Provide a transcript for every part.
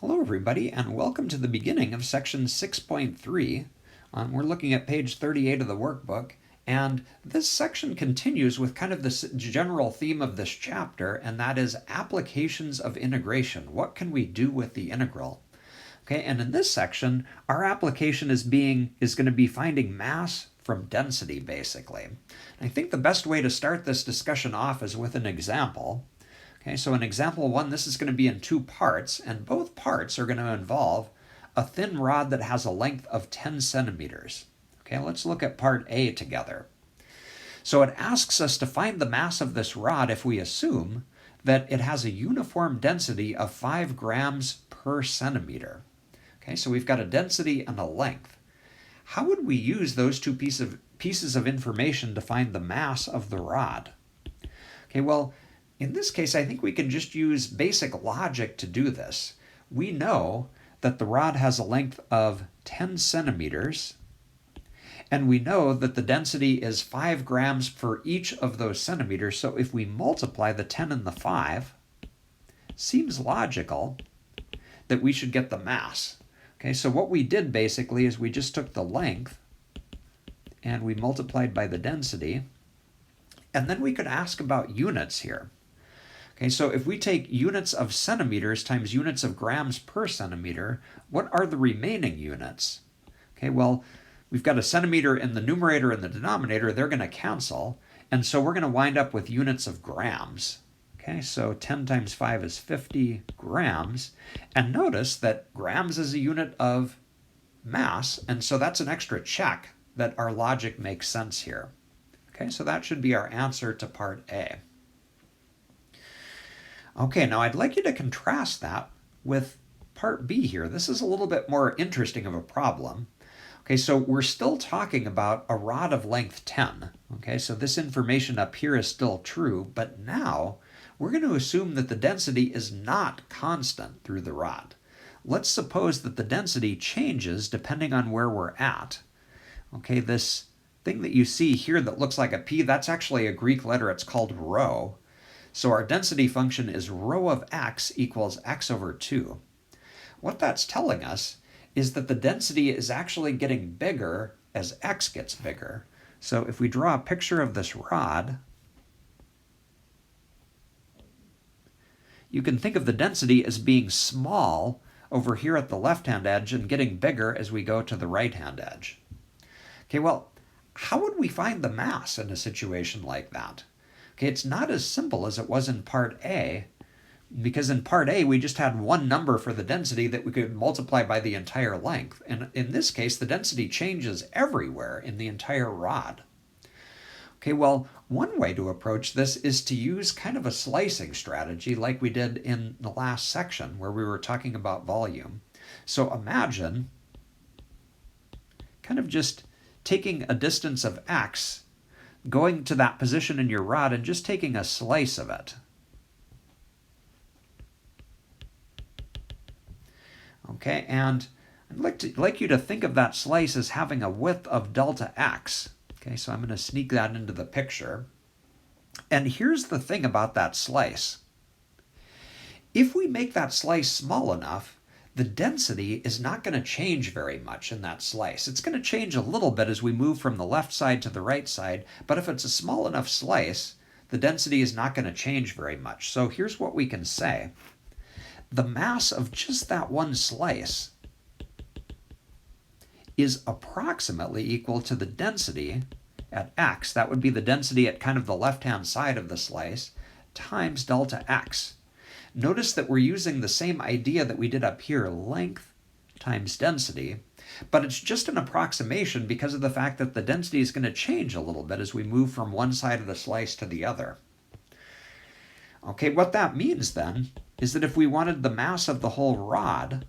Hello everybody, and welcome to the beginning of section 6.3. We're looking at page 38 of the workbook, and this section continues with kind of this general theme of this chapter, and that is applications of integration. What can we do with the integral? Okay, and in this section, our application is going to be finding mass from density, basically. And I think the best way to start this discussion off is with an example. Okay, so in example 1, this is going to be in two parts, and both parts are going to involve a thin rod that has a length of 10 centimeters. Okay, let's look at part A together. So it asks us to find the mass of this rod if we assume that it has a uniform density of 5 grams per centimeter. Okay, so we've got a density and a length. How would we use those two pieces of information to find the mass of the rod? Okay, well, in this case, I think we can just use basic logic to do this. We know that the rod has a length of 10 centimeters, and we know that the density is 5 grams for each of those centimeters. So if we multiply the 10 and the 5, seems logical that we should get the mass. Okay, so what we did basically is we just took the length and we multiplied by the density, and then we could ask about units here. Okay, so if we take units of centimeters times units of grams per centimeter, what are the remaining units? Okay, well, we've got a centimeter in the numerator and the denominator. They're going to cancel, and so we're going to wind up with units of grams. Okay, so 10 times 5 is 50 grams, and notice that grams is a unit of mass, and so that's an extra check that our logic makes sense here. Okay, so that should be our answer to part A. Okay, now I'd like you to contrast that with part B here. This is a little bit more interesting of a problem. Okay, so we're still talking about a rod of length 10. Okay, so this information up here is still true, but now we're going to assume that the density is not constant through the rod. Let's suppose that the density changes depending on where we're at. Okay, this thing that you see here that looks like a P, that's actually a Greek letter. It's called rho. So our density function is rho of x equals x over 2. What that's telling us is that the density is actually getting bigger as x gets bigger. So if we draw a picture of this rod, you can think of the density as being small over here at the left-hand edge and getting bigger as we go to the right-hand edge. Okay, well, how would we find the mass in a situation like that? Okay, it's not as simple as it was in part A, because in part A we just had one number for the density that we could multiply by the entire length. And in this case, the density changes everywhere in the entire rod. Okay, well, one way to approach this is to use kind of a slicing strategy like we did in the last section where we were talking about volume. So imagine kind of just taking a distance of x, going to that position in your rod and just taking a slice of it. Okay, and I'd like you to think of that slice as having a width of delta x. Okay, so I'm going to sneak that into the picture. And here's the thing about that slice. If we make that slice small enough, the density is not going to change very much in that slice. It's going to change a little bit as we move from the left side to the right side, but if it's a small enough slice, the density is not going to change very much. So here's what we can say. The mass of just that one slice is approximately equal to the density at x, that would be the density at kind of the left-hand side of the slice, times delta x. Notice that we're using the same idea that we did up here, length times density, but it's just an approximation because of the fact that the density is going to change a little bit as we move from one side of the slice to the other. Okay, what that means then is that if we wanted the mass of the whole rod,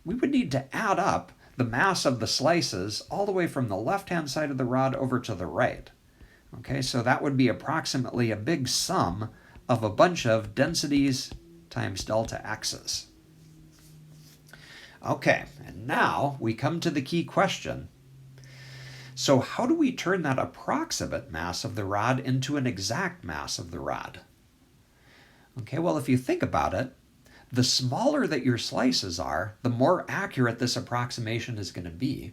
we would need to add up the mass of the slices all the way from the left-hand side of the rod over to the right. Okay, so that would be approximately a big sum of a bunch of densities times delta x's. Okay, and now we come to the key question. So how do we turn that approximate mass of the rod into an exact mass of the rod? Okay, well, if you think about it, the smaller that your slices are, the more accurate this approximation is going to be.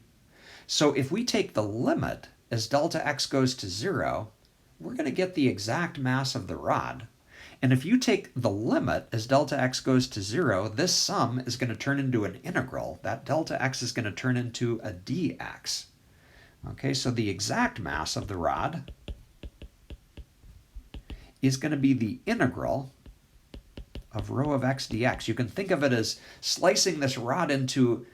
So if we take the limit as delta x goes to 0, we're going to get the exact mass of the rod. And if you take the limit as delta x goes to 0, this sum is going to turn into an integral. That delta x is going to turn into a dx. Okay, so the exact mass of the rod is going to be the integral of rho of x dx. You can think of it as slicing this rod into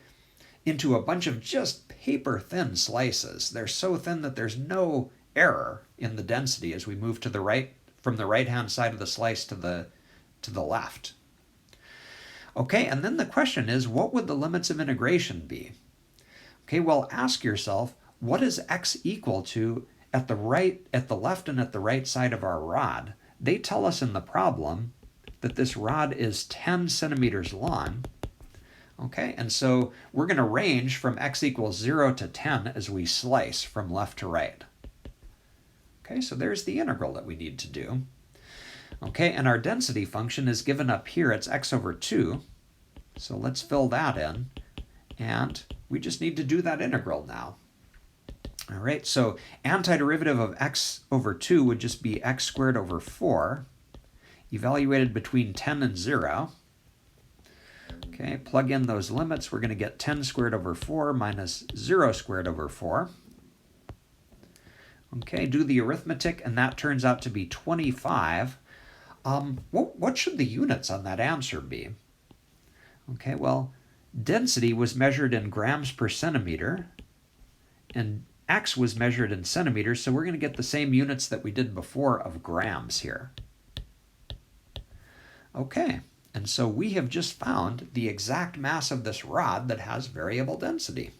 a bunch of just paper-thin slices. They're so thin that there's no error in the density as we move to the right, from the right-hand side of the slice to the left. Okay, and then the question is, what would the limits of integration be? Okay, well, ask yourself, what is x equal to at the left and at the right side of our rod? They tell us in the problem that this rod is 10 centimeters long. Okay, and so we're going to range from x equals 0 to 10 as we slice from left to right. Okay, so there's the integral that we need to do. Okay, and our density function is given up here. It's x over 2. So let's fill that in. And we just need to do that integral now. All right, so antiderivative of x over 2 would just be x squared over 4, evaluated between 10 and 0. Okay, plug in those limits. We're going to get 10 squared over 4 minus 0 squared over 4. Okay, do the arithmetic, and that turns out to be 25. What should the units on that answer be? Okay, well, density was measured in grams per centimeter, and x was measured in centimeters, so we're going to get the same units that we did before of grams here. Okay, and so we have just found the exact mass of this rod that has variable density.